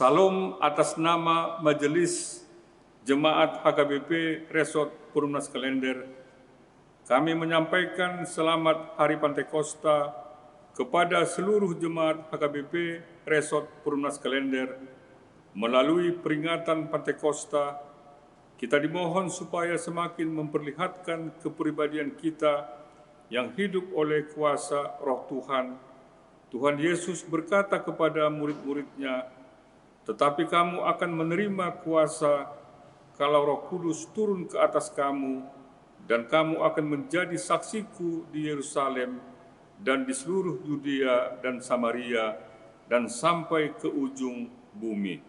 Salam atas nama Majelis Jemaat HKBP Resort Perumnas Klender. Kami menyampaikan selamat Hari Pantekosta kepada seluruh jemaat HKBP Resort Perumnas Klender. Melalui peringatan Pantekosta, kita dimohon supaya semakin memperlihatkan kepribadian kita yang hidup oleh kuasa Roh Tuhan. Tuhan Yesus berkata kepada murid-muridnya, "Tetapi kamu akan menerima kuasa kalau Roh Kudus turun ke atas kamu, dan kamu akan menjadi saksiku di Yerusalem dan di seluruh Yudea dan Samaria dan sampai ke ujung bumi."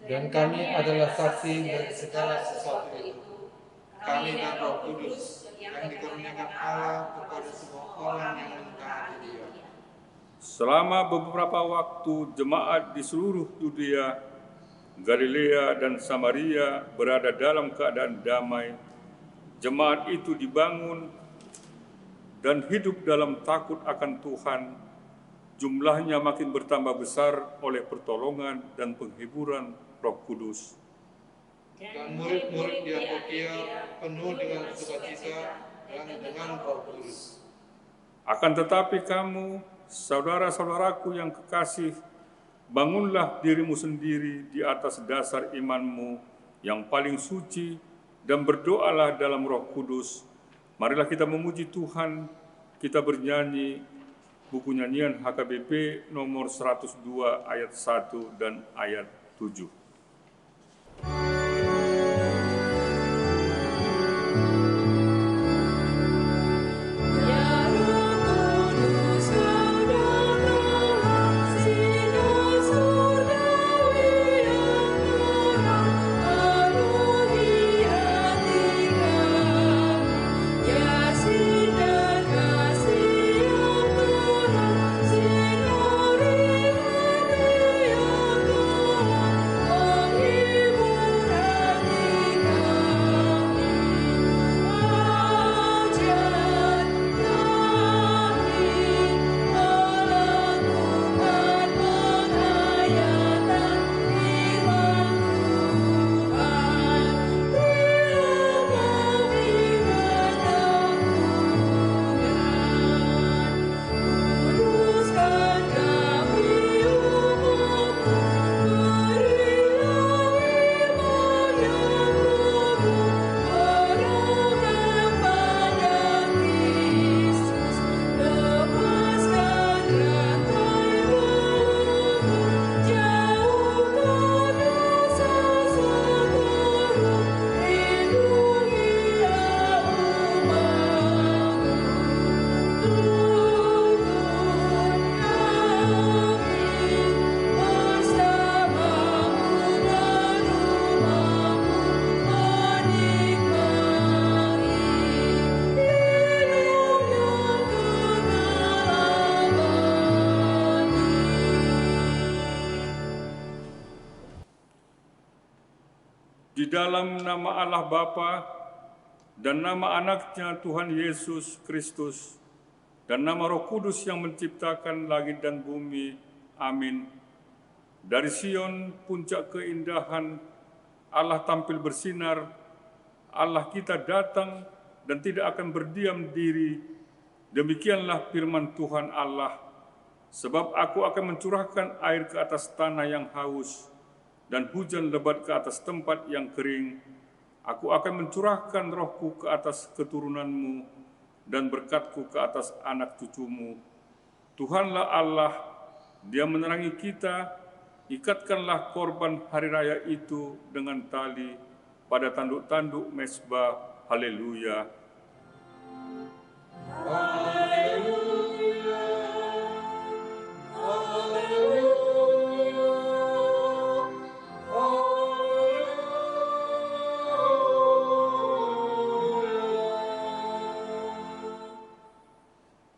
Dan kami adalah saksi dari segala sesuatu itu. Kami dan Roh Kudus yang dikaruniakan Allah kepada semua orang yang mentaati Dia. Selama beberapa waktu, jemaat di seluruh Yudea, Galilea, dan Samaria berada dalam keadaan damai. Jemaat itu dibangun dan hidup dalam takut akan Tuhan. Jumlahnya makin bertambah besar oleh pertolongan dan penghiburan Roh Kudus. Dan murid-murid di Antioquia penuh dengan sukacita dan dengan Roh Kudus. Akan tetapi kamu, saudara-saudaraku yang kekasih, bangunlah dirimu sendiri di atas dasar imanmu yang paling suci dan berdoalah dalam Roh Kudus. Marilah kita memuji Tuhan, kita bernyanyi buku nyanyian HKBP nomor 102 ayat 1 dan ayat 7. Di dalam nama Allah Bapa dan nama anaknya Tuhan Yesus Kristus dan nama Roh Kudus yang menciptakan langit dan bumi. Amin. Dari Sion, puncak keindahan, Allah tampil bersinar. Allah kita datang dan tidak akan berdiam diri. Demikianlah firman Tuhan Allah. Sebab aku akan mencurahkan air ke atas tanah yang haus, dan hujan lebat ke atas tempat yang kering. Aku akan mencurahkan rohku ke atas keturunanmu dan berkatku ke atas anak cucumu. Tuhanlah Allah, Dia menerangi kita. Ikatkanlah korban hari raya itu dengan tali pada tanduk-tanduk mezbah. Haleluya.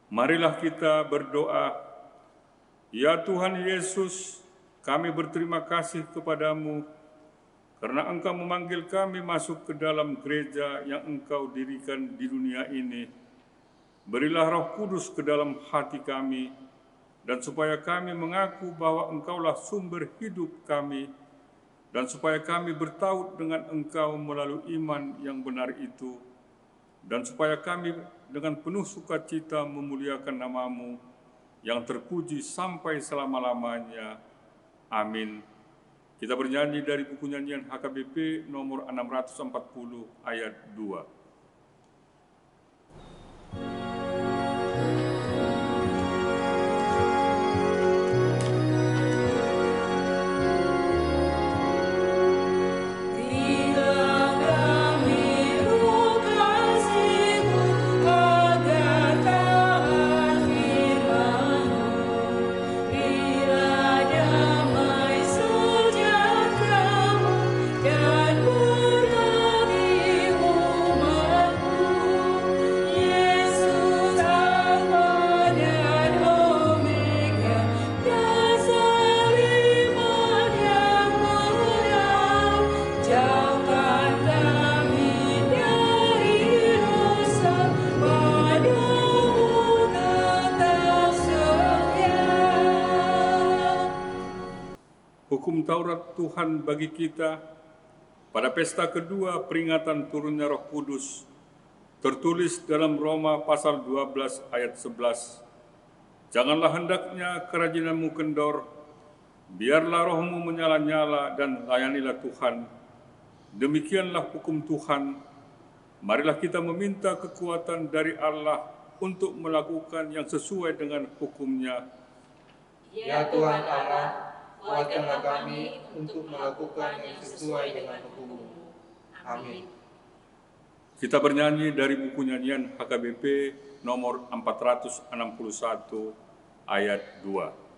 Marilah kita berdoa. Ya Tuhan Yesus, kami berterima kasih kepadamu karena Engkau memanggil kami masuk ke dalam gereja yang Engkau dirikan di dunia ini. Berilah Roh Kudus ke dalam hati kami, dan supaya kami mengaku bahwa Engkaulah sumber hidup kami, dan supaya kami bertaut dengan Engkau melalui iman yang benar itu, dan supaya kami dengan penuh sukacita memuliakan nama-Mu yang terpuji sampai selama-lamanya. Amin. Kita bernyanyi dari buku nyanyian HKBP nomor 640 ayat 2. Hukum Taurat Tuhan bagi kita pada pesta kedua peringatan turunnya Roh Kudus tertulis dalam Roma pasal 12 ayat 11. Janganlah hendaknya kerajinanmu kendor, biarlah rohmu menyala-nyala dan layanilah Tuhan. Demikianlah hukum Tuhan. Marilah kita meminta kekuatan dari Allah untuk melakukan yang sesuai dengan hukum-Nya. Ya Tuhan Allah, kuatkanlah kami untuk melakukan yang sesuai dengan hukum-Mu. Amin. Kita bernyanyi dari buku nyanyian HKBP nomor 461 ayat 2.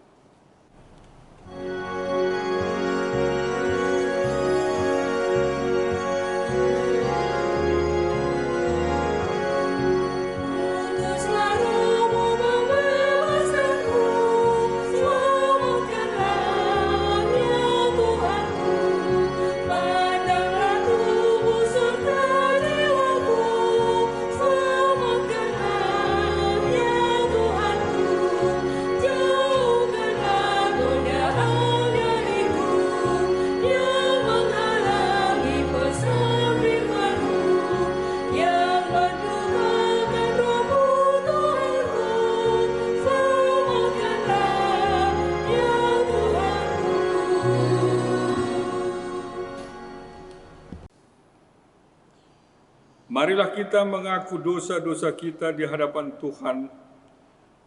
Marilah kita mengaku dosa-dosa kita di hadapan Tuhan.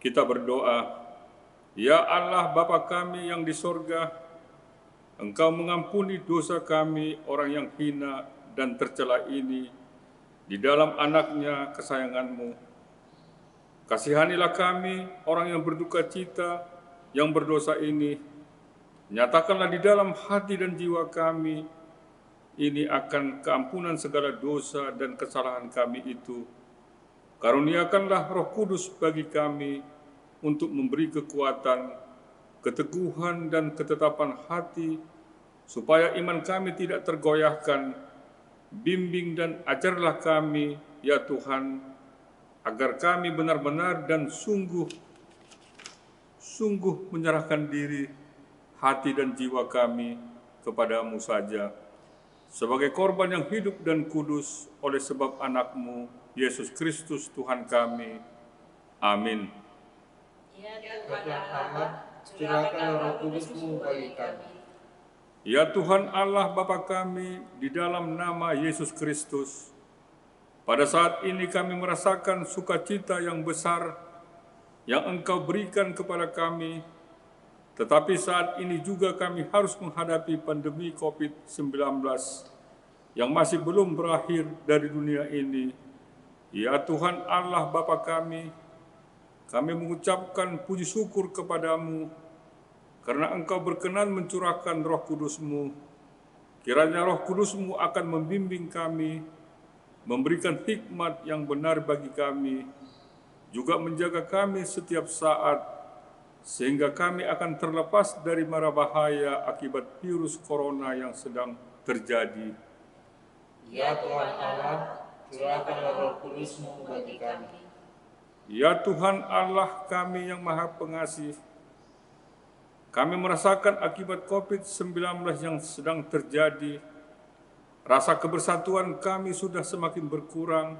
Kita berdoa, Ya Allah Bapa kami yang di sorga, Engkau mengampuni dosa kami orang yang hina dan tercela ini di dalam anaknya kesayangan-Mu. Kasihanilah kami orang yang berduka cita, yang berdosa ini. Nyatakanlah di dalam hati dan jiwa kami ini akan keampunan segala dosa dan kesalahan kami itu. Karuniakanlah Roh Kudus bagi kami untuk memberi kekuatan, keteguhan dan ketetapan hati, supaya iman kami tidak tergoyahkan. Bimbing dan ajarlah kami, ya Tuhan, agar kami benar-benar dan sungguh menyerahkan diri, hati dan jiwa kami kepada-Mu saja, sebagai korban yang hidup dan kudus oleh sebab anak-Mu, Yesus Kristus Tuhan kami. Amin. Ya Tuhan Allah, curahkanlah Roh Kudus-Mu bagi kami. Ya Tuhan Allah Bapa kami, di dalam nama Yesus Kristus, pada saat ini kami merasakan sukacita yang besar yang Engkau berikan kepada kami, tetapi saat ini juga kami harus menghadapi pandemi COVID-19 yang masih belum berakhir dari dunia ini. Ya Tuhan Allah Bapa kami mengucapkan puji syukur kepada-Mu karena Engkau berkenan mencurahkan Roh Kudus-Mu. Kiranya Roh Kudus-Mu akan membimbing kami, memberikan hikmat yang benar bagi kami, juga menjaga kami setiap saat, sehingga kami akan terlepas dari mara bahaya akibat virus corona yang sedang terjadi. Ya Tuhan Allah, curahkanlah Roh Kudus-Mu bagi kami. Ya Tuhan Allah kami yang Maha Pengasih, Kami merasakan akibat COVID-19 yang sedang terjadi, rasa kebersatuan kami sudah semakin berkurang,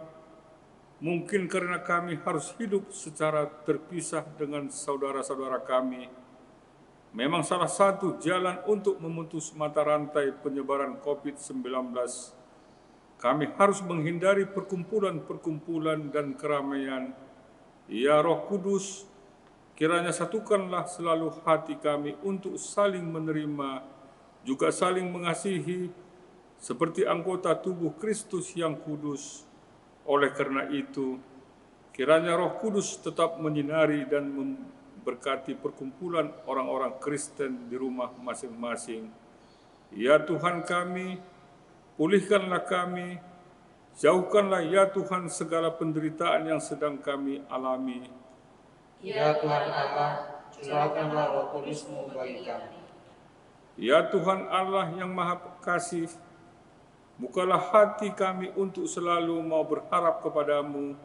mungkin karena kami harus hidup secara terpisah dengan saudara-saudara kami. Memang salah satu jalan untuk memutus mata rantai penyebaran COVID-19. Kami harus menghindari perkumpulan-perkumpulan dan keramaian. Ya Roh Kudus, kiranya satukanlah selalu hati kami untuk saling menerima, juga saling mengasihi, seperti anggota tubuh Kristus yang kudus. Oleh karena itu, kiranya Roh Kudus tetap menyinari dan memberkati perkumpulan orang-orang Kristen di rumah masing-masing. Ya Tuhan kami, pulihkanlah kami, jauhkanlah ya Tuhan segala penderitaan yang sedang kami alami. Ya Tuhan Allah, curahkanlah Roh Kudus-Mu bagi kami. Ya Tuhan Allah yang Maha Kasih, bukalah hati kami untuk selalu mau berharap kepadamu,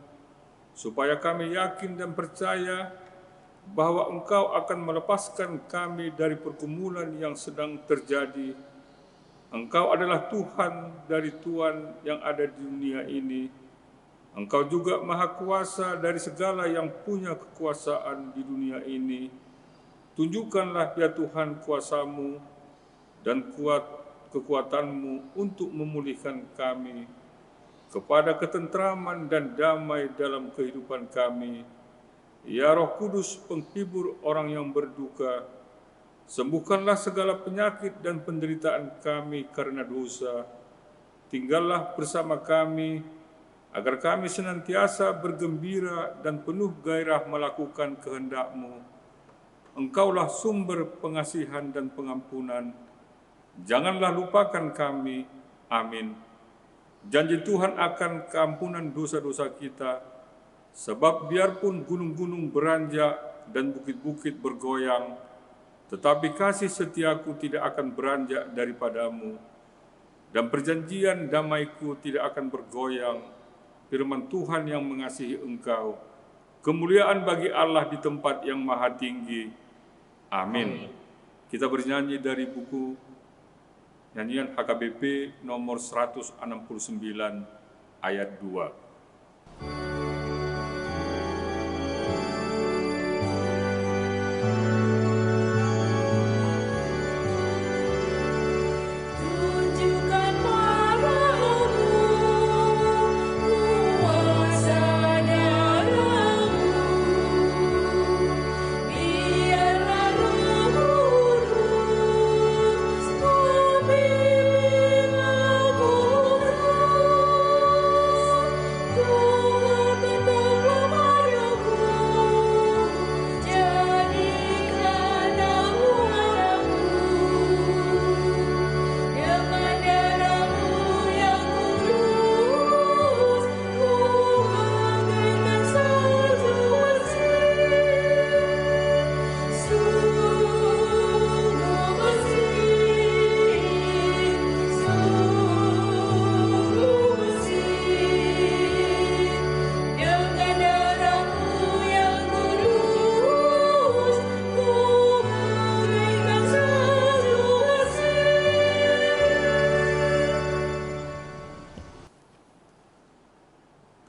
supaya kami yakin dan percaya bahwa Engkau akan melepaskan kami dari pergumulan yang sedang terjadi. Engkau adalah Tuhan dari Tuhan yang ada di dunia ini. Engkau juga Maha Kuasa dari segala yang punya kekuasaan di dunia ini. Tunjukkanlah ya Tuhan kuasa-Mu dan kekuatan-Mu untuk memulihkan kami kepada ketentraman dan damai dalam kehidupan kami. Ya Roh Kudus, penghibur orang yang berduka, sembuhkanlah segala penyakit dan penderitaan kami karena dosa. Tinggallah bersama kami, agar kami senantiasa bergembira dan penuh gairah melakukan kehendak-Mu. Engkaulah sumber pengasihan dan pengampunan. Janganlah lupakan kami. Amin. Janji Tuhan akan keampunan dosa-dosa kita, sebab biarpun gunung-gunung beranjak dan bukit-bukit bergoyang, tetapi kasih setiaku tidak akan beranjak daripadamu, dan perjanjian damaiku tidak akan bergoyang. Firman Tuhan yang mengasihi engkau. Kemuliaan bagi Allah di tempat yang maha tinggi. Amin. Kita bernyanyi dari buku nyanyian HKBP nomor 169 ayat 2.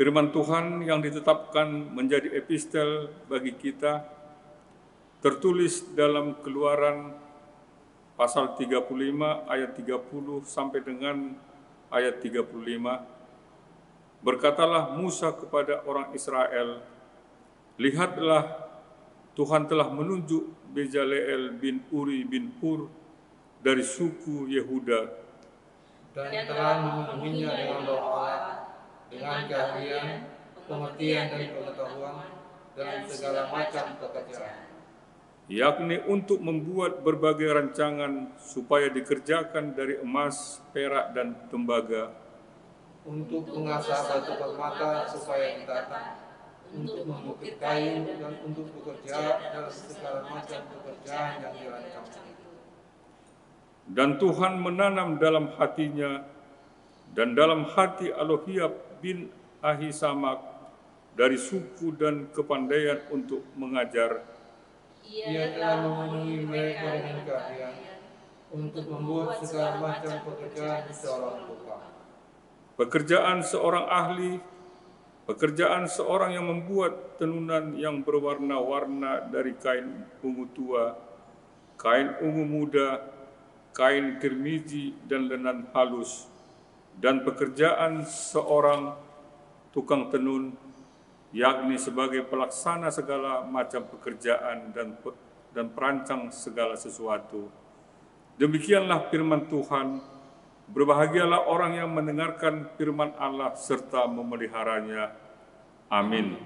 Firman Tuhan yang ditetapkan menjadi epistel bagi kita tertulis dalam Keluaran pasal 35 ayat 30 sampai dengan ayat 35. Berkatalah Musa kepada orang Israel, "Lihatlah, Tuhan telah menunjuk Bezaleel bin Uri bin Hur dari suku Yehuda, dan telah memenuhinya dengan roh Allah, dengan keahlian, pengertian dan pengetahuan dalam segala macam pekerjaan, yakni untuk membuat berbagai rancangan supaya dikerjakan dari emas, perak, dan tembaga, untuk mengasah batu permata supaya ditata, untuk membukit kayu, dan untuk bekerja dalam segala macam pekerjaan yang dirancang." Dan Tuhan menanam dalam hatinya dan dalam hati Alohiab bin Ahisamak dari suku dan kepandaian untuk mengajar, Ia telah memenuhi mereka dengan keahlian untuk membuat segala macam pekerjaan seorang tukang. Pekerjaan seorang ahli, pekerjaan seorang yang membuat tenunan yang berwarna-warna dari kain ungu tua, kain ungu muda, kain kirmiji dan lenan halus, dan pekerjaan seorang tukang tenun, yakni sebagai pelaksana segala macam pekerjaan dan perancang segala sesuatu. Demikianlah firman Tuhan. Berbahagialah orang yang mendengarkan firman Allah serta memeliharanya. Amin.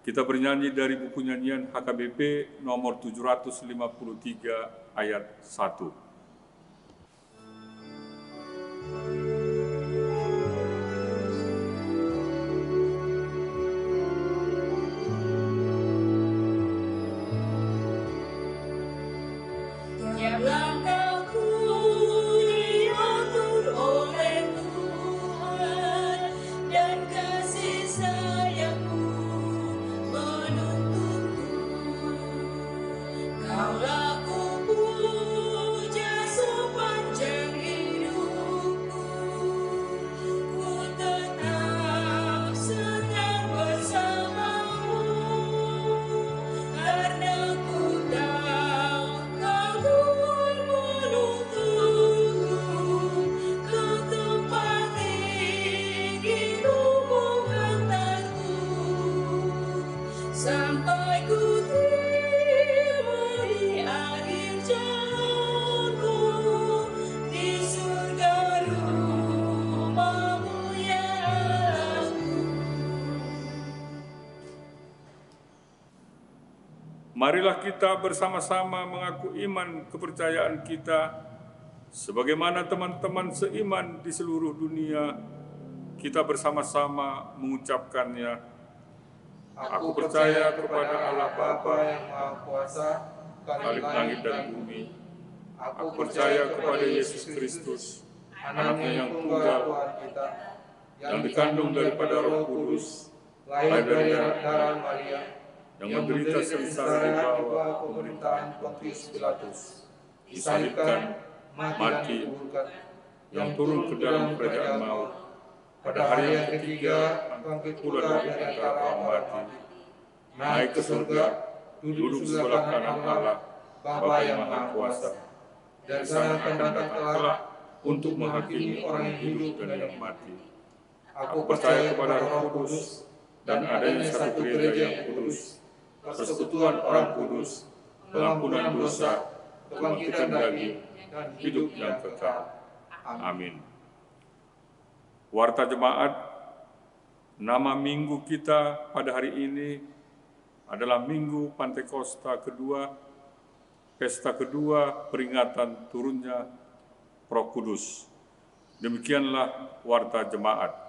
Kita bernyanyi dari buku nyanyian HKBP nomor 753 ayat 1. Marilah kita bersama-sama mengaku iman kepercayaan kita, sebagaimana teman-teman seiman di seluruh dunia, kita bersama-sama mengucapkannya. Aku percaya kepada Allah Bapa yang Maha Kuasa, Khalik langit dan bumi. Aku percaya kepada Yesus Kristus, Anaknya yang tunggal Tuhan kita, yang dikandung daripada Roh Kudus, lahir dari darah Maria, yang menderita sengsara di bawah pemerintahan Pontius Pilatus, disalibkan, mati, yang turun ke dalam kerajaan maut, pada hari yang ketiga bangkit pula dari antara orang mati, naik ke surga, duduk sebelah kanan Allah, Bapa yang Maha Kuasa. Dari sana akan datang kelak untuk menghakimi orang yang hidup dan yang mati. Aku percaya kepada Roh Kudus dan adanya satu gereja yang kudus, persekutuan orang kudus, pengampunan dosa, kebangkitan daging, dan hidup yang kekal. Amin. Warta Jemaat, nama minggu kita pada hari ini adalah Minggu Pantekosta kedua, pesta kedua peringatan turunnya Roh Kudus. Demikianlah Warta Jemaat.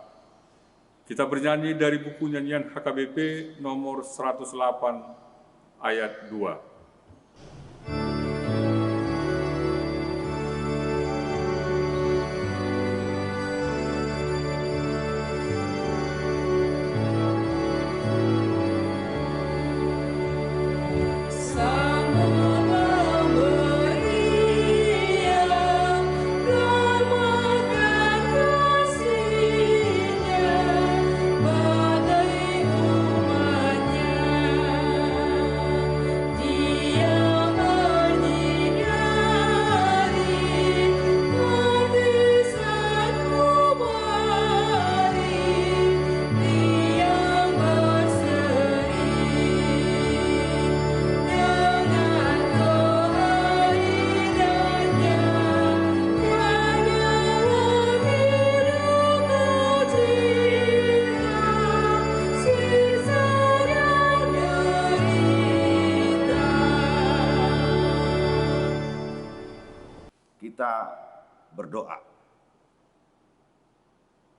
Kita bernyanyi dari buku nyanyian HKBP nomor 108 ayat 2. Kita berdoa.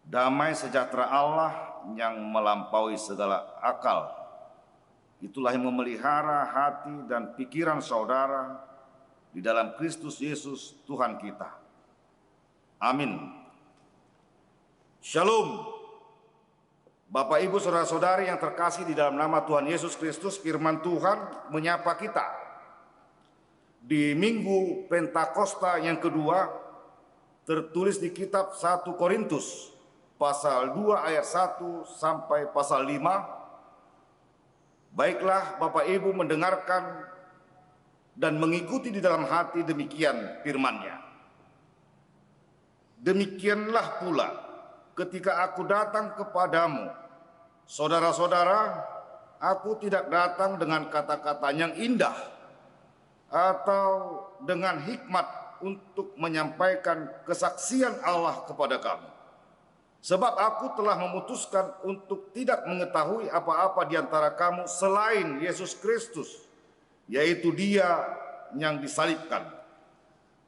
Damai sejahtera Allah yang melampaui segala akal, itulah yang memelihara hati dan pikiran saudara di dalam Kristus Yesus Tuhan kita. Amin. Shalom. Bapak, Ibu, saudara-saudari yang terkasih di dalam nama Tuhan Yesus Kristus, firman Tuhan menyapa kita di Minggu Pentakosta yang kedua tertulis di kitab 1 Korintus pasal 2 ayat 1 sampai pasal 5. Baiklah Bapak Ibu mendengarkan dan mengikuti di dalam hati demikian firman-Nya. Demikianlah pula ketika aku datang kepadamu, saudara-saudara, aku tidak datang dengan kata-kata yang indah atau dengan hikmat untuk menyampaikan kesaksian Allah kepada kamu. Sebab aku telah memutuskan untuk tidak mengetahui apa-apa di antara kamu selain Yesus Kristus, yaitu Dia yang disalibkan.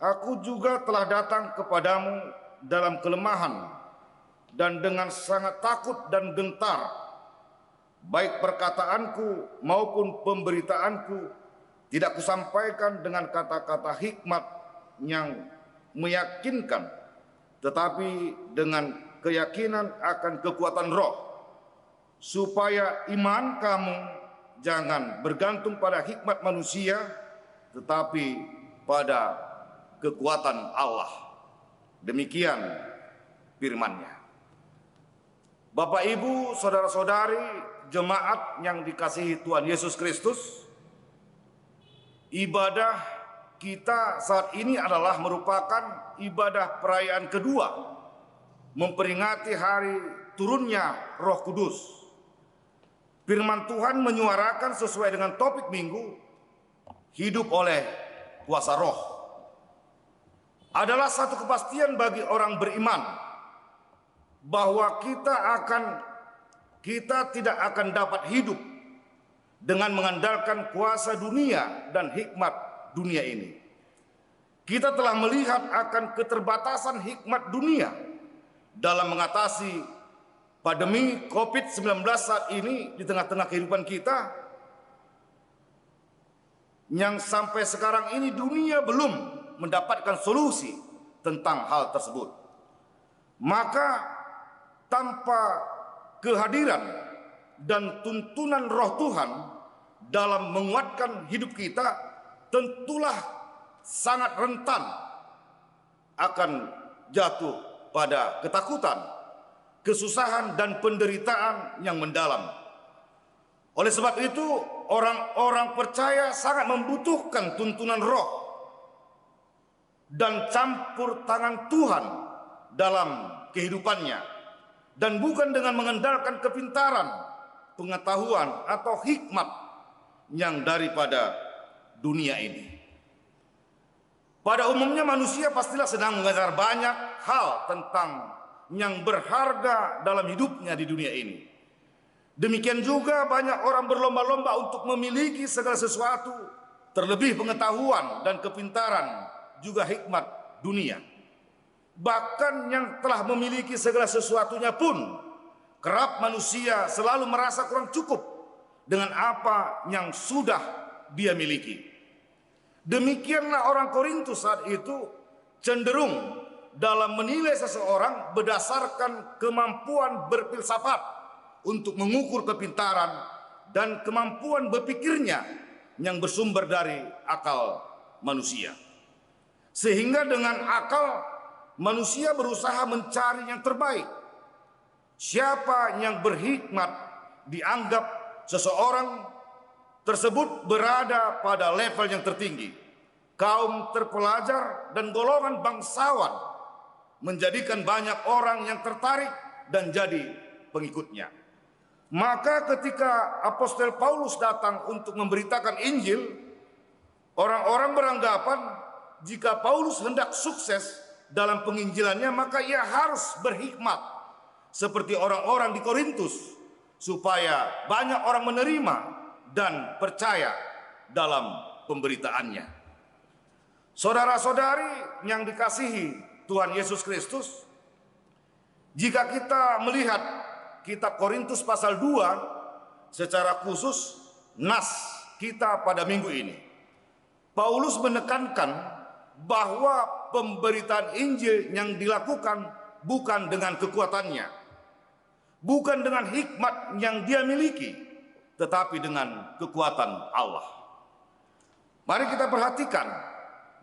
Aku juga telah datang kepadamu dalam kelemahan dan dengan sangat takut dan gentar. Baik perkataanku maupun pemberitaanku tidak kusampaikan dengan kata-kata hikmat yang meyakinkan, tetapi dengan keyakinan akan kekuatan roh, supaya iman kamu jangan bergantung pada hikmat manusia, tetapi pada kekuatan Allah. Demikian firman-Nya. Bapak, Ibu, saudara-saudari, jemaat yang dikasihi Tuhan Yesus Kristus, ibadah kita saat ini adalah merupakan ibadah perayaan kedua, memperingati hari turunnya Roh Kudus. Firman Tuhan menyuarakan sesuai dengan topik minggu, hidup oleh kuasa roh. Adalah satu kepastian bagi orang beriman bahwa kita tidak akan dapat hidup dengan mengandalkan kuasa dunia dan hikmat dunia ini. Kita telah melihat akan keterbatasan hikmat dunia dalam mengatasi pandemi COVID-19 saat ini di tengah-tengah kehidupan kita, yang sampai sekarang ini dunia belum mendapatkan solusi tentang hal tersebut. Maka tanpa kehadiran dan tuntunan Roh Tuhan dalam menguatkan hidup kita, tentulah sangat rentan akan jatuh pada ketakutan, kesusahan dan penderitaan yang mendalam. Oleh sebab itu, orang-orang percaya sangat membutuhkan tuntunan roh dan campur tangan Tuhan dalam kehidupannya, dan bukan dengan mengandalkan kepintaran, pengetahuan atau hikmat yang daripada dunia ini. Pada umumnya manusia pastilah sedang mengejar banyak hal tentang yang berharga dalam hidupnya di dunia ini. Demikian juga banyak orang berlomba-lomba untuk memiliki segala sesuatu, terlebih pengetahuan dan kepintaran, juga hikmat dunia. Bahkan yang telah memiliki segala sesuatunya pun, kerap manusia selalu merasa kurang cukup dengan apa yang sudah dia miliki. Demikianlah orang Korintus saat itu cenderung dalam menilai seseorang berdasarkan kemampuan berfilsafat untuk mengukur kepintaran dan kemampuan berpikirnya yang bersumber dari akal manusia. Sehingga dengan akal manusia berusaha mencari yang terbaik. Siapa yang berhikmat dianggap seseorang tersebut berada pada level yang tertinggi. Kaum terpelajar dan golongan bangsawan menjadikan banyak orang yang tertarik dan jadi pengikutnya. Maka ketika Apostel Paulus datang untuk memberitakan Injil, orang-orang beranggapan jika Paulus hendak sukses dalam penginjilannya, maka ia harus berhikmat seperti orang-orang di Korintus, supaya banyak orang menerima dan percaya dalam pemberitaannya. Saudara-saudari yang dikasihi Tuhan Yesus Kristus, jika kita melihat kitab Korintus pasal 2 secara khusus, nas kita pada minggu ini, Paulus menekankan bahwa pemberitaan Injil yang dilakukan bukan dengan kekuatannya, bukan dengan hikmat yang dia miliki, tetapi dengan kekuatan Allah. Mari kita perhatikan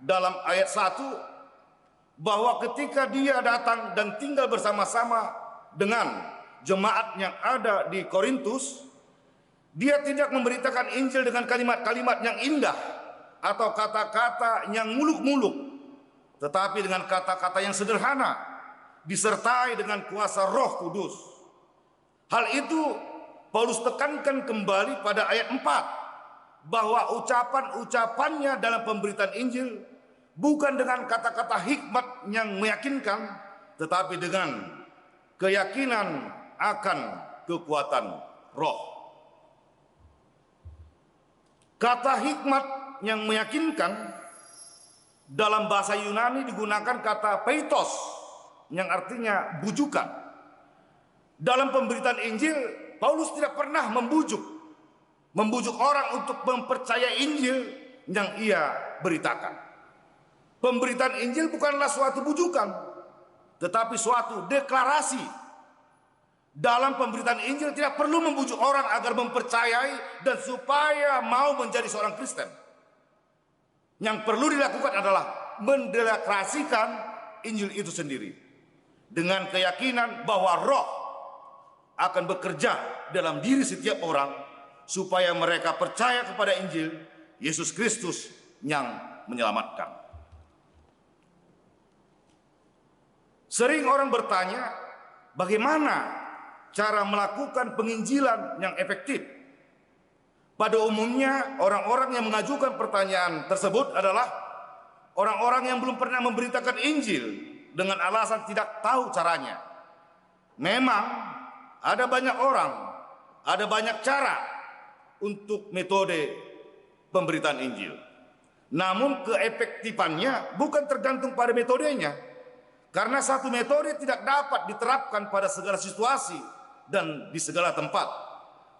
dalam ayat 1 bahwa ketika dia datang dan tinggal bersama-sama dengan jemaat yang ada di Korintus, dia tidak memberitakan Injil dengan kalimat-kalimat yang indah atau kata-kata yang muluk-muluk, tetapi dengan kata-kata yang sederhana, disertai dengan kuasa Roh Kudus. Hal itu Paulus tekankan kembali pada ayat 4, bahwa ucapan-ucapannya dalam pemberitaan Injil bukan dengan kata-kata hikmat yang meyakinkan, tetapi dengan keyakinan akan kekuatan Roh. Kata hikmat yang meyakinkan dalam bahasa Yunani digunakan kata peitos yang artinya bujukan. Dalam pemberitaan Injil, Paulus tidak pernah membujuk orang untuk mempercayai Injil yang ia beritakan. Pemberitaan Injil bukanlah suatu bujukan, tetapi suatu deklarasi. Dalam pemberitaan Injil tidak perlu membujuk orang agar mempercayai dan supaya mau menjadi seorang Kristen. Yang perlu dilakukan adalah mendeklarasikan Injil itu sendiri dengan keyakinan bahwa Roh akan bekerja dalam diri setiap orang supaya mereka percaya kepada Injil Yesus Kristus yang menyelamatkan. Sering orang bertanya, bagaimana cara melakukan penginjilan yang efektif? Pada umumnya, orang-orang yang mengajukan pertanyaan tersebut adalah orang-orang yang belum pernah memberitakan Injil dengan alasan tidak tahu caranya. Memang ada banyak orang, ada banyak cara untuk metode pemberitaan Injil. Namun keefektifannya bukan tergantung pada metodenya. Karena satu metode tidak dapat diterapkan pada segala situasi dan di segala tempat,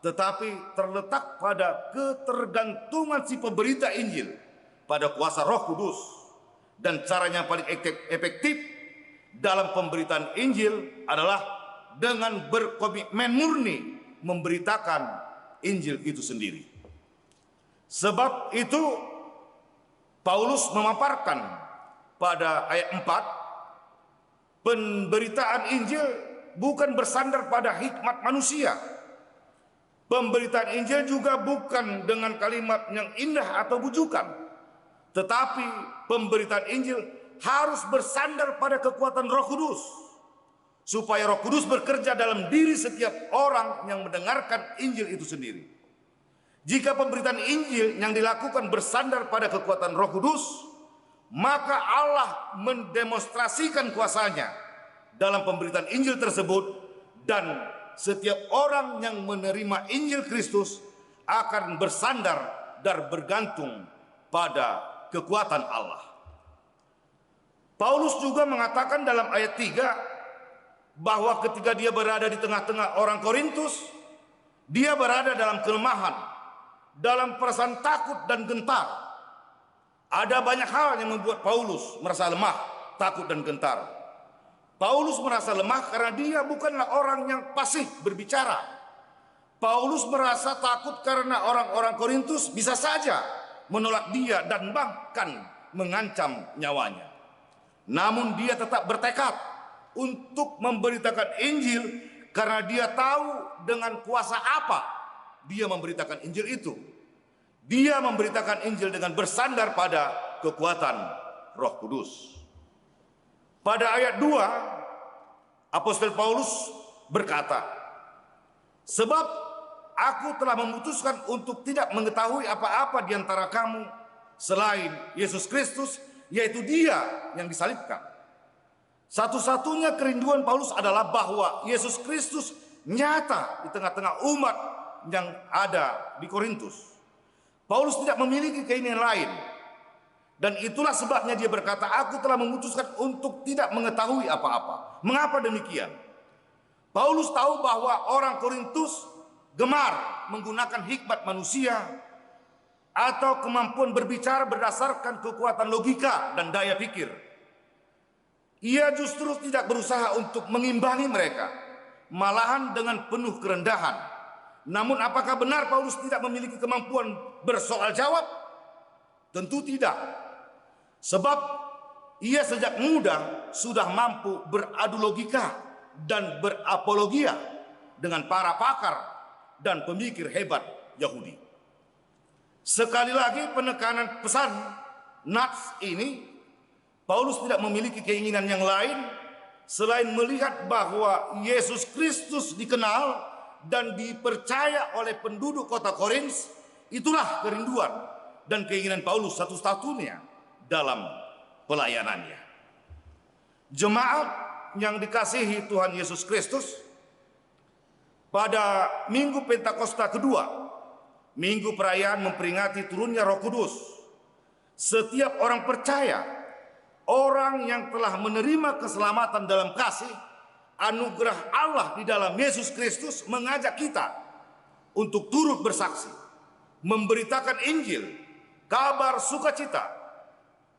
tetapi terletak pada ketergantungan si pemberita Injil pada kuasa Roh Kudus. Dan caranya yang paling efektif dalam pemberitaan Injil adalah dengan berkomitmen murni memberitakan Injil itu sendiri. Sebab itu Paulus memaparkan pada ayat 4, pemberitaan Injil bukan bersandar pada hikmat manusia. Pemberitaan Injil juga bukan dengan kalimat yang indah atau bujukan, tetapi pemberitaan Injil harus bersandar pada kekuatan Roh Kudus, supaya Roh Kudus bekerja dalam diri setiap orang yang mendengarkan Injil itu sendiri. Jika pemberitaan Injil yang dilakukan bersandar pada kekuatan Roh Kudus, maka Allah mendemonstrasikan kuasanya dalam pemberitaan Injil tersebut, dan setiap orang yang menerima Injil Kristus akan bersandar dan bergantung pada kekuatan Allah. Paulus juga mengatakan dalam ayat 3 bahwa ketika dia berada di tengah-tengah orang Korintus, dia berada dalam kelemahan, dalam perasaan takut dan gentar. Ada banyak hal yang membuat Paulus merasa lemah, takut dan gentar. Paulus merasa lemah karena dia bukanlah orang yang pasif berbicara. Paulus merasa takut karena orang-orang Korintus bisa saja menolak dia dan bahkan mengancam nyawanya. Namun dia tetap bertekad untuk memberitakan Injil karena dia tahu dengan kuasa apa dia memberitakan Injil itu. Dia memberitakan Injil dengan bersandar pada kekuatan Roh Kudus. Pada ayat 2, Apostel Paulus berkata, "Sebab aku telah memutuskan untuk tidak mengetahui apa-apa di antara kamu selain Yesus Kristus, yaitu Dia yang disalibkan." Satu-satunya kerinduan Paulus adalah bahwa Yesus Kristus nyata di tengah-tengah umat yang ada di Korintus. Paulus tidak memiliki keinginan lain. Dan itulah sebabnya dia berkata, "Aku telah memutuskan untuk tidak mengetahui apa-apa." Mengapa demikian? Paulus tahu bahwa orang Korintus gemar menggunakan hikmat manusia atau kemampuan berbicara berdasarkan kekuatan logika dan daya pikir. Ia justru tidak berusaha untuk mengimbangi mereka, malahan dengan penuh kerendahan. Namun apakah benar Paulus tidak memiliki kemampuan bersoal jawab? Tentu tidak. Sebab ia sejak muda sudah mampu beradu logika dan berapologia dengan para pakar dan pemikir hebat Yahudi. Sekali lagi penekanan pesan Nats ini, Paulus tidak memiliki keinginan yang lain selain melihat bahwa Yesus Kristus dikenal dan dipercaya oleh penduduk kota Korins. Itulah kerinduan dan keinginan Paulus satu-satunya dalam pelayanannya. Jemaat yang dikasihi Tuhan Yesus Kristus, pada Minggu Pentakosta kedua, minggu perayaan memperingati turunnya Roh Kudus, setiap orang percaya, orang yang telah menerima keselamatan dalam kasih, anugerah Allah di dalam Yesus Kristus, mengajak kita untuk turut bersaksi, memberitakan Injil, kabar sukacita,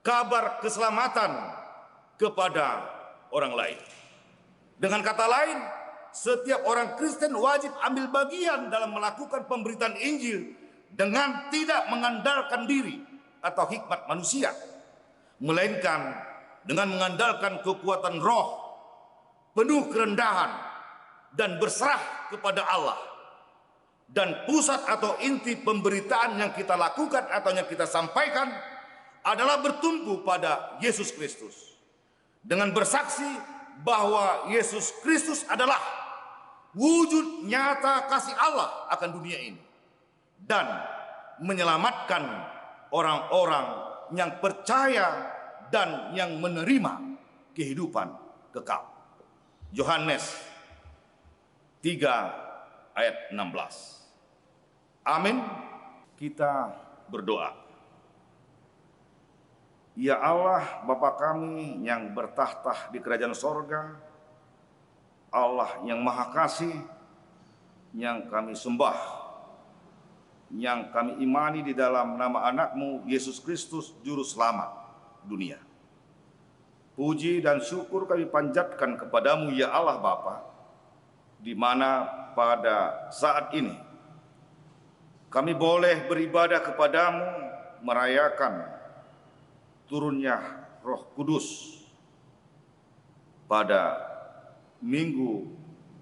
kabar keselamatan kepada orang lain. Dengan kata lain, setiap orang Kristen wajib ambil bagian dalam melakukan pemberitaan Injil dengan tidak mengandalkan diri atau hikmat manusia, melainkan dengan mengandalkan kekuatan roh, penuh kerendahan dan berserah kepada Allah. Dan pusat atau inti pemberitaan yang kita lakukan atau yang kita sampaikan adalah bertumpu pada Yesus Kristus, dengan bersaksi bahwa Yesus Kristus adalah wujud nyata kasih Allah akan dunia ini dan menyelamatkan orang-orang yang percaya dan yang menerima kehidupan kekal. Yohanes 3 ayat 16. Amin. Kita berdoa. Ya Allah, Bapa kami yang bertahta di kerajaan sorga, Allah yang maha kasih, yang kami sembah, yang kami imani di dalam nama anak-Mu Yesus Kristus, Juru Selamat dunia. Puji dan syukur kami panjatkan kepadamu ya Allah Bapa, di mana pada saat ini kami boleh beribadah kepadamu, merayakan turunnya Roh Kudus pada minggu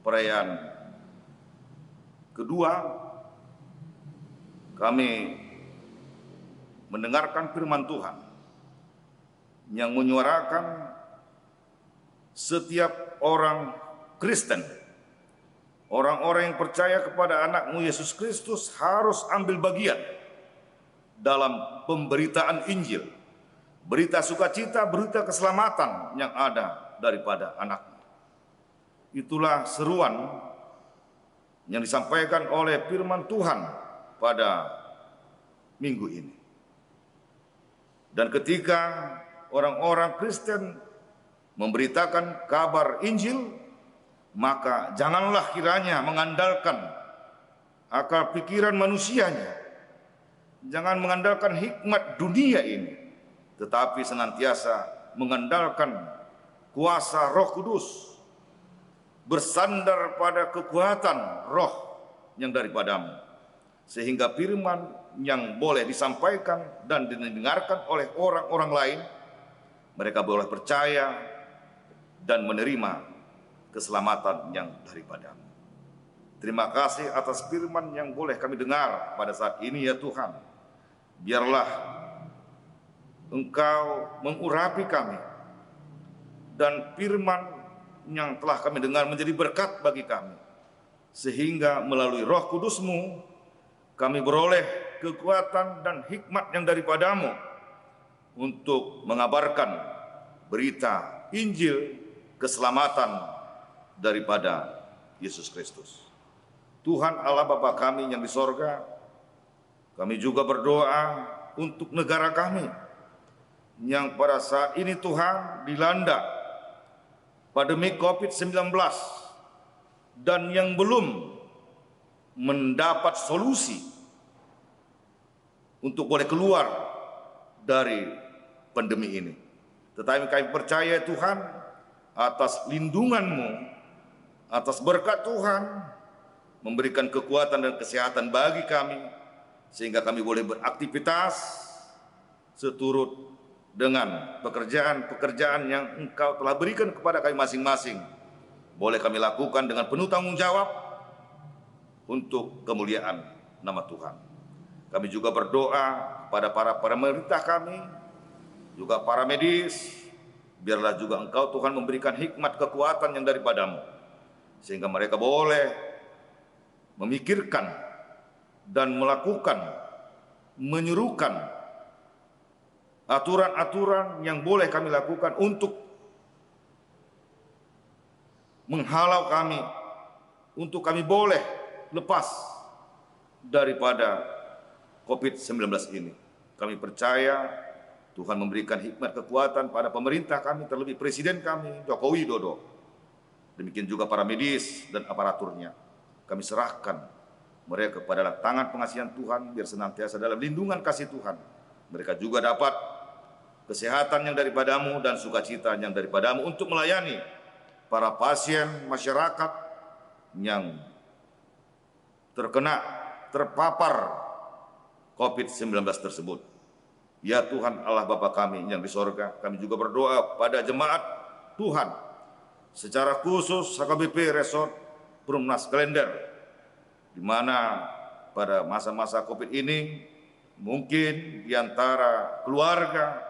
perayaan kedua. Kami mendengarkan firman Tuhan yang menyuarakan setiap orang Kristen, orang-orang yang percaya kepada anak-Mu Yesus Kristus harus ambil bagian dalam pemberitaan Injil, berita sukacita, berita keselamatan yang ada daripada anak-Mu. Itulah seruan yang disampaikan oleh firman Tuhan pada minggu ini. Dan ketika orang-orang Kristen memberitakan kabar Injil, maka janganlah kiranya mengandalkan akal pikiran manusianya, jangan mengandalkan hikmat dunia ini, tetapi senantiasa mengandalkan kuasa Roh Kudus, bersandar pada kekuatan Roh yang daripadamu, sehingga firman yang boleh disampaikan dan didengarkan oleh orang-orang lain, mereka boleh percaya dan menerima keselamatan yang daripadamu. Terima kasih atas firman yang boleh kami dengar pada saat ini ya Tuhan. Biarlah Engkau mengurapi kami, dan firman yang telah kami dengar menjadi berkat bagi kami, sehingga melalui Roh Kudus-Mu kami beroleh kekuatan dan hikmat yang daripadamu untuk mengabarkan berita Injil keselamatan daripada Yesus Kristus. Tuhan Allah Bapa kami yang di sorga, kami juga berdoa untuk negara kami yang pada saat ini Tuhan dilanda pandemi COVID-19 dan yang belum mendapat solusi untuk boleh keluar dari pandemi ini. Tetapi kami percaya Tuhan atas lindungan-Mu, atas berkat Tuhan memberikan kekuatan dan kesehatan bagi kami, sehingga kami boleh beraktivitas seturut dengan pekerjaan-pekerjaan yang Engkau telah berikan kepada kami masing-masing, boleh kami lakukan dengan penuh tanggung jawab untuk kemuliaan nama Tuhan. Kami juga berdoa kepada para pemerintah kami, juga para medis, biarlah juga Engkau Tuhan memberikan hikmat kekuatan yang daripadamu, sehingga mereka boleh memikirkan dan melakukan, menyerukan aturan-aturan yang boleh kami lakukan untuk menghalau kami, untuk kami boleh lepas daripada COVID-19 ini. Kami percaya Tuhan memberikan hikmat kekuatan pada pemerintah kami, terlebih Presiden kami, Joko Widodo. Demikian juga para medis dan aparaturnya. Kami serahkan mereka kepada tangan pengasihan Tuhan, biar senantiasa dalam lindungan kasih Tuhan. Mereka juga dapat kesehatan yang daripadamu dan sukacita yang daripadamu untuk melayani para pasien masyarakat yang terpapar COVID-19 tersebut. Ya Tuhan Allah Bapa kami yang di sorga, kami juga berdoa pada jemaat Tuhan, secara khusus HKBP Resort Perumnas Klender, di mana pada masa-masa COVID ini mungkin di antara keluarga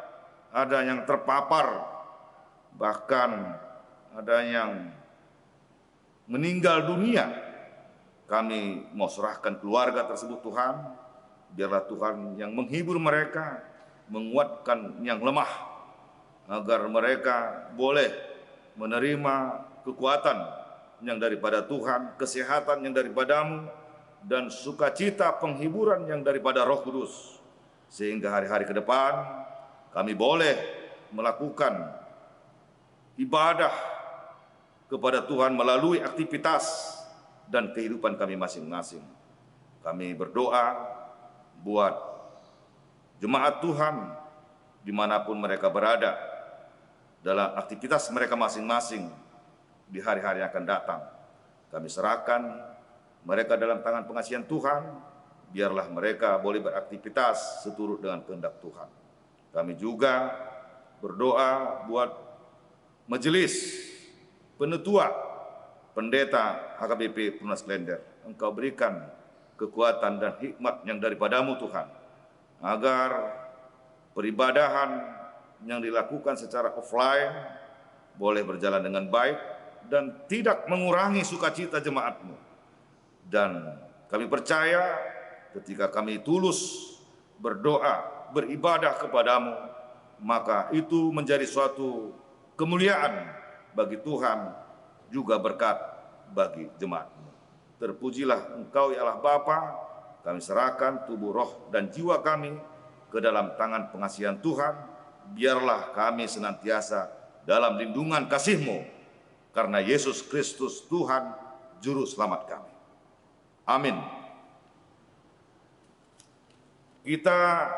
ada yang terpapar, bahkan ada yang meninggal dunia. Kami mau serahkan keluarga tersebut Tuhan, biarlah Tuhan yang menghibur mereka, menguatkan yang lemah, agar mereka boleh menerima kekuatan yang daripada Tuhan, kesehatan yang daripadamu, dan sukacita penghiburan yang daripada Roh Kudus, sehingga hari-hari ke depan kami boleh melakukan ibadah kepada Tuhan melalui aktivitas dan kehidupan kami masing-masing. Kami berdoa buat jemaat Tuhan dimanapun mereka berada, dalam aktivitas mereka masing-masing di hari-hari yang akan datang. Kami serahkan mereka dalam tangan pengasihan Tuhan, biarlah mereka boleh beraktivitas seturut dengan kehendak Tuhan. Kami juga berdoa buat majelis penetua pendeta HKBP Perumnas Klender. Engkau berikan kekuatan dan hikmat yang daripadamu Tuhan, agar peribadahan yang dilakukan secara offline boleh berjalan dengan baik dan tidak mengurangi sukacita jemaatmu. Dan kami percaya ketika kami tulus berdoa, beribadah kepadamu, maka itu menjadi suatu kemuliaan bagi Tuhan, juga berkat bagi jemaatmu. Terpujilah Engkau ya Allah Bapa, kami serahkan tubuh, roh, dan jiwa kami ke dalam tangan pengasihan Tuhan. Biarlah kami senantiasa dalam lindungan kasih-Mu, karena Yesus Kristus Tuhan Juru Selamat kami. Amin. Kita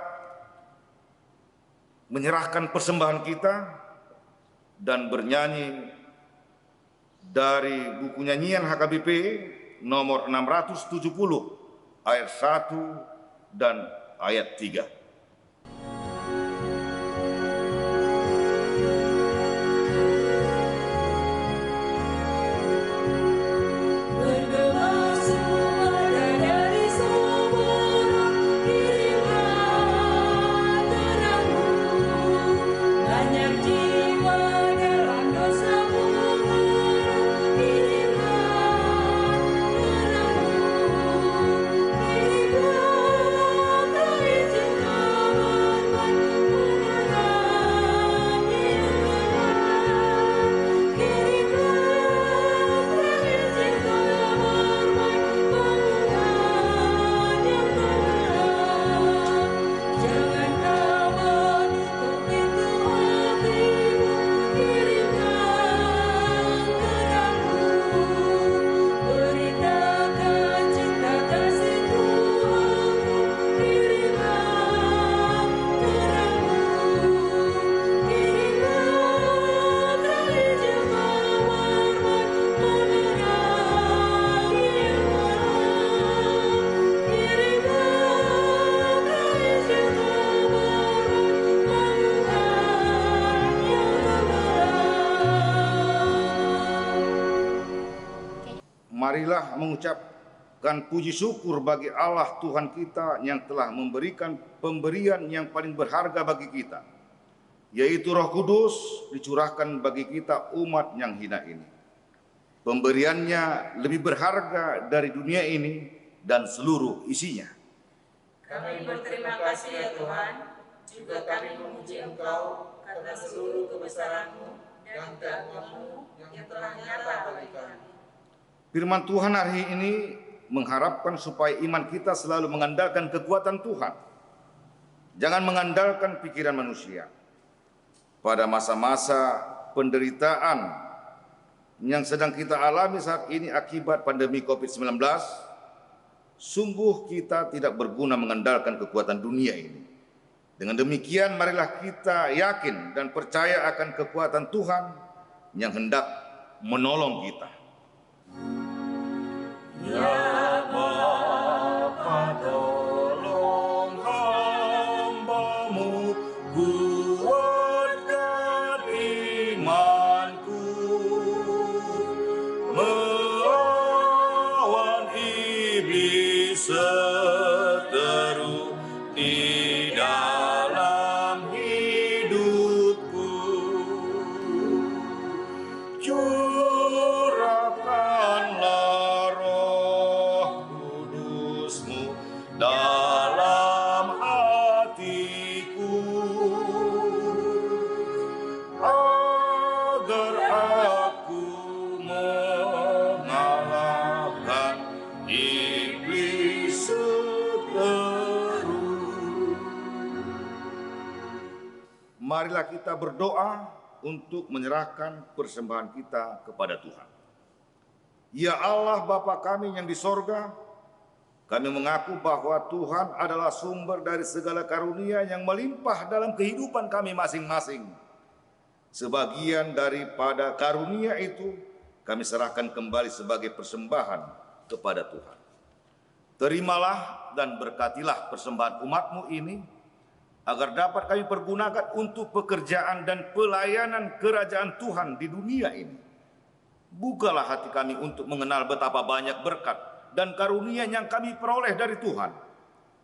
menyerahkan persembahan kita dan bernyanyi dari buku nyanyian HKBP nomor 670 ayat 1 dan ayat 3. Terangmu, marilah mengucapkan puji syukur bagi Allah Tuhan kita yang telah memberikan pemberian yang paling berharga bagi kita, yaitu Roh Kudus dicurahkan bagi kita umat yang hina ini. Pemberiannya lebih berharga dari dunia ini dan seluruh isinya. Kami berterima kasih ya Tuhan, juga kami memuji Engkau karena seluruh kebesaran-Mu dan keagungan-Mu yang telah nyata bagi kami. Firman Tuhan hari ini mengharapkan supaya iman kita selalu mengandalkan kekuatan Tuhan. Jangan mengandalkan pikiran manusia. Pada masa-masa penderitaan yang sedang kita alami saat ini akibat pandemi COVID-19, sungguh kita tidak berguna mengandalkan kekuatan dunia ini. Dengan demikian, marilah kita yakin dan percaya akan kekuatan Tuhan yang hendak menolong kita. Ya Bapa, tolong hamba-Mu, kuatkan imanku, melawan iblis seteru di dalam hidupku. Curahkanlah Roh Kudus-Mu dalam hatiku, agar aku mengalahkan iblis seteru. Marilah kita berdoa untuk menyerahkan persembahan kita kepada Tuhan. Ya Allah Bapa kami yang di sorga, kami mengaku bahwa Tuhan adalah sumber dari segala karunia yang melimpah dalam kehidupan kami masing-masing. Sebagian daripada karunia itu kami serahkan kembali sebagai persembahan kepada Tuhan. Terimalah dan berkatilah persembahan umat-Mu ini, agar dapat kami pergunakan untuk pekerjaan dan pelayanan kerajaan Tuhan di dunia ini. Bukalah hati kami untuk mengenal betapa banyak berkat dan karunia yang kami peroleh dari Tuhan,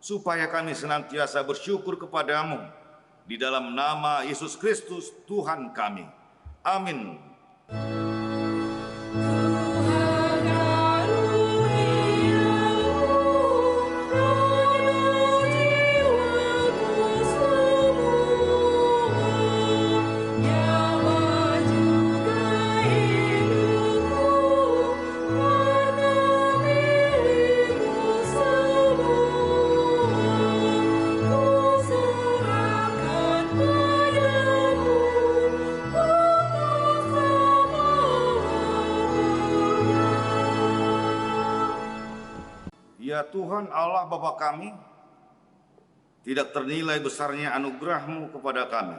supaya kami senantiasa bersyukur kepadamu di dalam nama Yesus Kristus Tuhan kami. Amin. Ya Tuhan Allah Bapa kami, tidak ternilai besarnya anugerah-Mu kepada kami.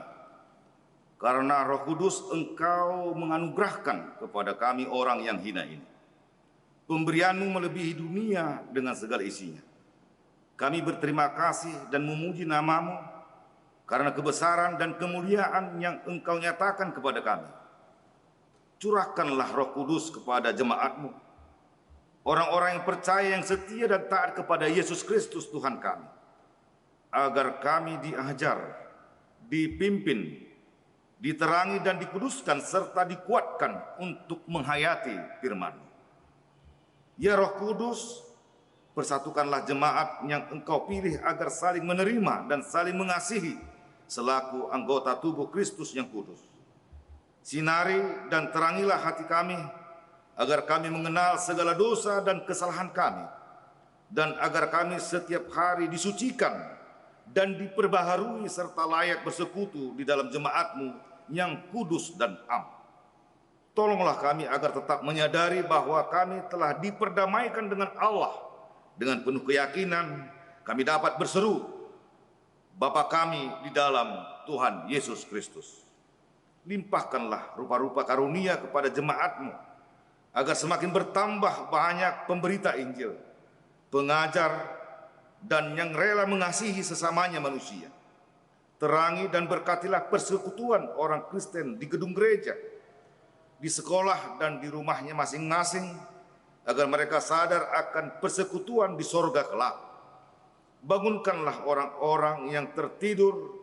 Karena Roh Kudus Engkau menganugerahkan kepada kami orang yang hina ini. Pemberian-Mu melebihi dunia dengan segala isinya. Kami berterima kasih dan memuji nama-Mu karena kebesaran dan kemuliaan yang Engkau nyatakan kepada kami. Curahkanlah Roh Kudus kepada jemaat-Mu, orang-orang yang percaya, yang setia dan taat kepada Yesus Kristus Tuhan kami, agar kami diajar, dipimpin, diterangi dan dikuduskan serta dikuatkan untuk menghayati firman-Mu. Ya Roh Kudus, persatukanlah jemaat yang Engkau pilih agar saling menerima dan saling mengasihi selaku anggota tubuh Kristus yang kudus. Sinari dan terangilah hati kami, agar kami mengenal segala dosa dan kesalahan kami, dan agar kami setiap hari disucikan dan diperbaharui serta layak bersekutu di dalam jemaat-Mu yang kudus dan am. Tolonglah kami agar tetap menyadari bahwa kami telah diperdamaikan dengan Allah. Dengan penuh keyakinan kami dapat berseru, Bapa kami di dalam Tuhan Yesus Kristus. Limpahkanlah rupa-rupa karunia kepada jemaat-Mu, agar semakin bertambah banyak pemberita Injil, pengajar, dan yang rela mengasihi sesamanya manusia. Terangi dan berkatilah persekutuan orang Kristen di gedung gereja, di sekolah dan di rumahnya masing-masing, agar mereka sadar akan persekutuan di sorga kelak. Bangunkanlah orang-orang yang tertidur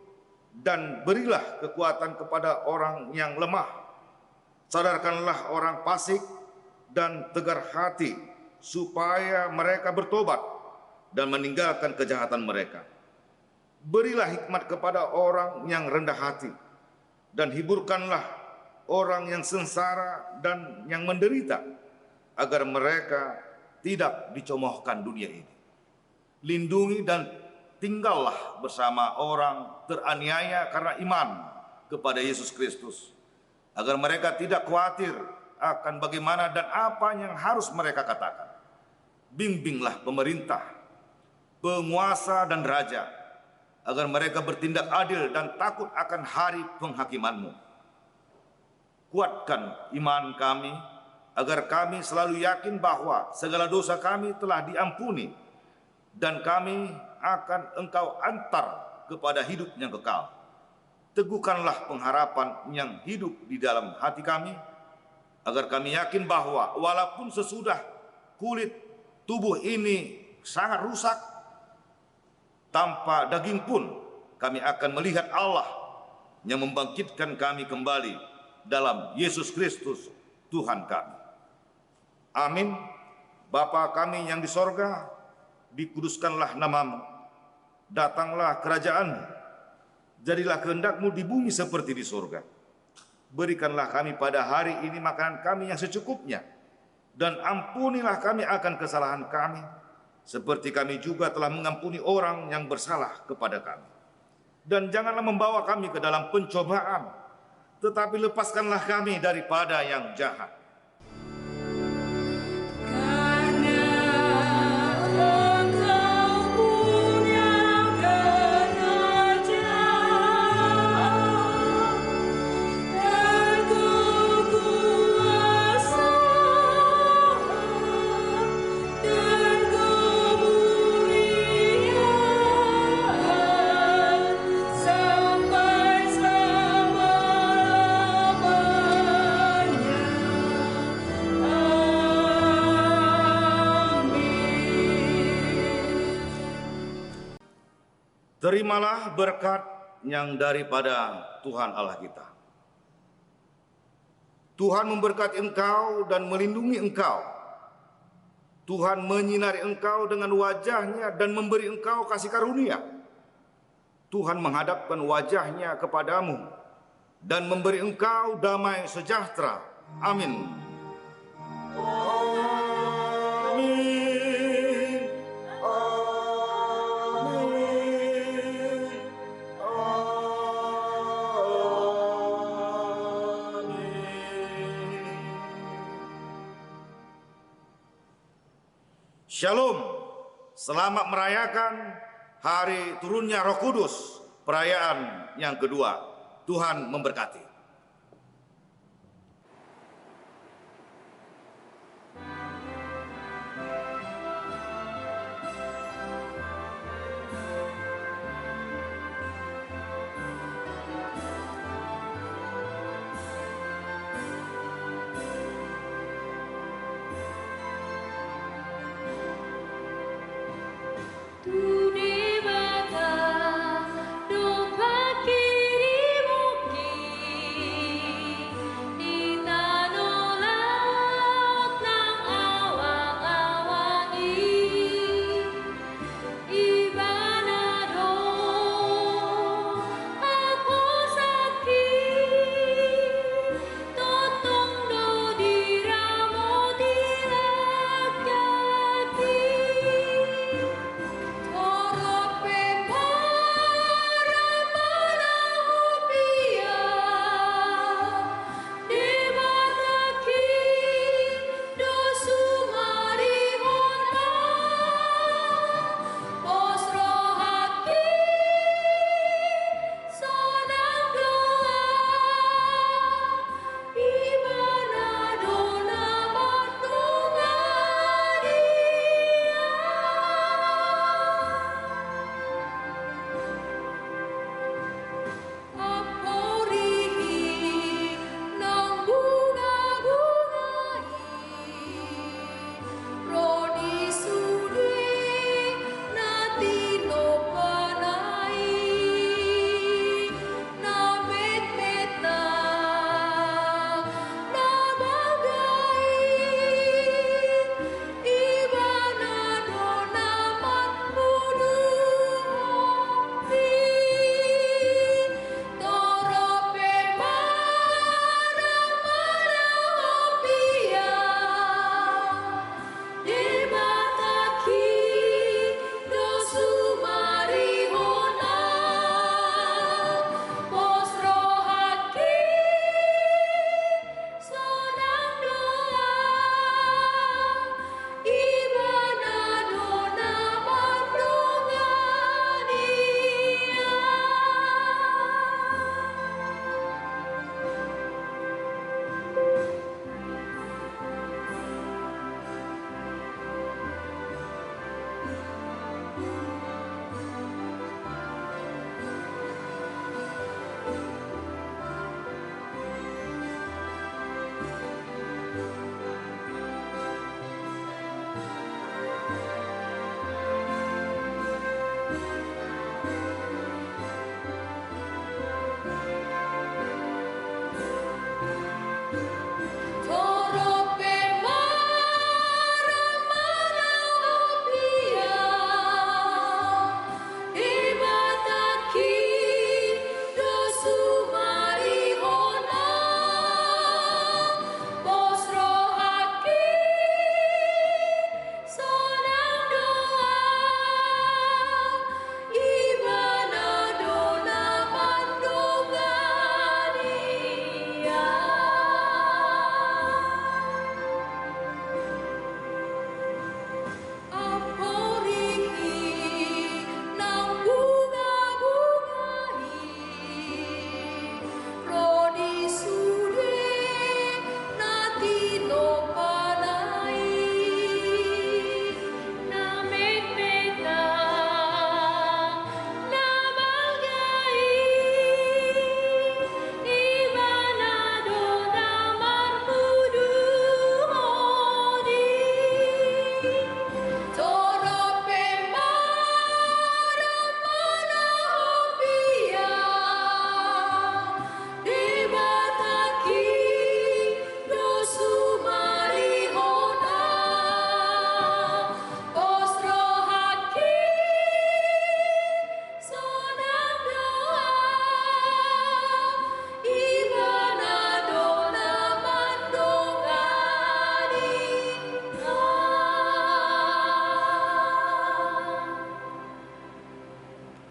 dan berilah kekuatan kepada orang yang lemah. Sadarkanlah orang fasik dan tegar hati supaya mereka bertobat dan meninggalkan kejahatan mereka. Berilah hikmat kepada orang yang rendah hati dan hiburkanlah orang yang sengsara dan yang menderita, agar mereka tidak dicomohkan dunia ini. Lindungi dan tinggallah bersama orang teraniaya karena iman kepada Yesus Kristus, agar mereka tidak khawatir akan bagaimana dan apa yang harus mereka katakan. Bimbinglah pemerintah, penguasa dan raja, agar mereka bertindak adil dan takut akan hari penghakiman-Mu. Kuatkan iman kami, agar kami selalu yakin bahwa segala dosa kami telah diampuni dan kami akan Engkau antar kepada hidup yang kekal. Teguhkanlah pengharapan yang hidup di dalam hati kami, agar kami yakin bahwa walaupun sesudah kulit tubuh ini sangat rusak, tanpa daging pun kami akan melihat Allah yang membangkitkan kami kembali dalam Yesus Kristus Tuhan kami. Amin. Bapa kami yang di sorga, dikuduskanlah nama-Mu. Datanglah kerajaan-Mu. Jadilah kehendak-Mu di bumi seperti di sorga. Berikanlah kami pada hari ini makanan kami yang secukupnya. Dan ampunilah kami akan kesalahan kami, seperti kami juga telah mengampuni orang yang bersalah kepada kami. Dan janganlah membawa kami ke dalam pencobaan, tetapi lepaskanlah kami daripada yang jahat. Terimalah berkat yang daripada Tuhan Allah kita. Tuhan memberkati engkau dan melindungi engkau. Tuhan menyinari engkau dengan wajah-Nya dan memberi engkau kasih karunia. Tuhan menghadapkan wajah-Nya kepadamu dan memberi engkau damai sejahtera. Amin. Amin. Shalom, selamat merayakan hari turunnya Roh Kudus, perayaan yang kedua. Tuhan memberkati.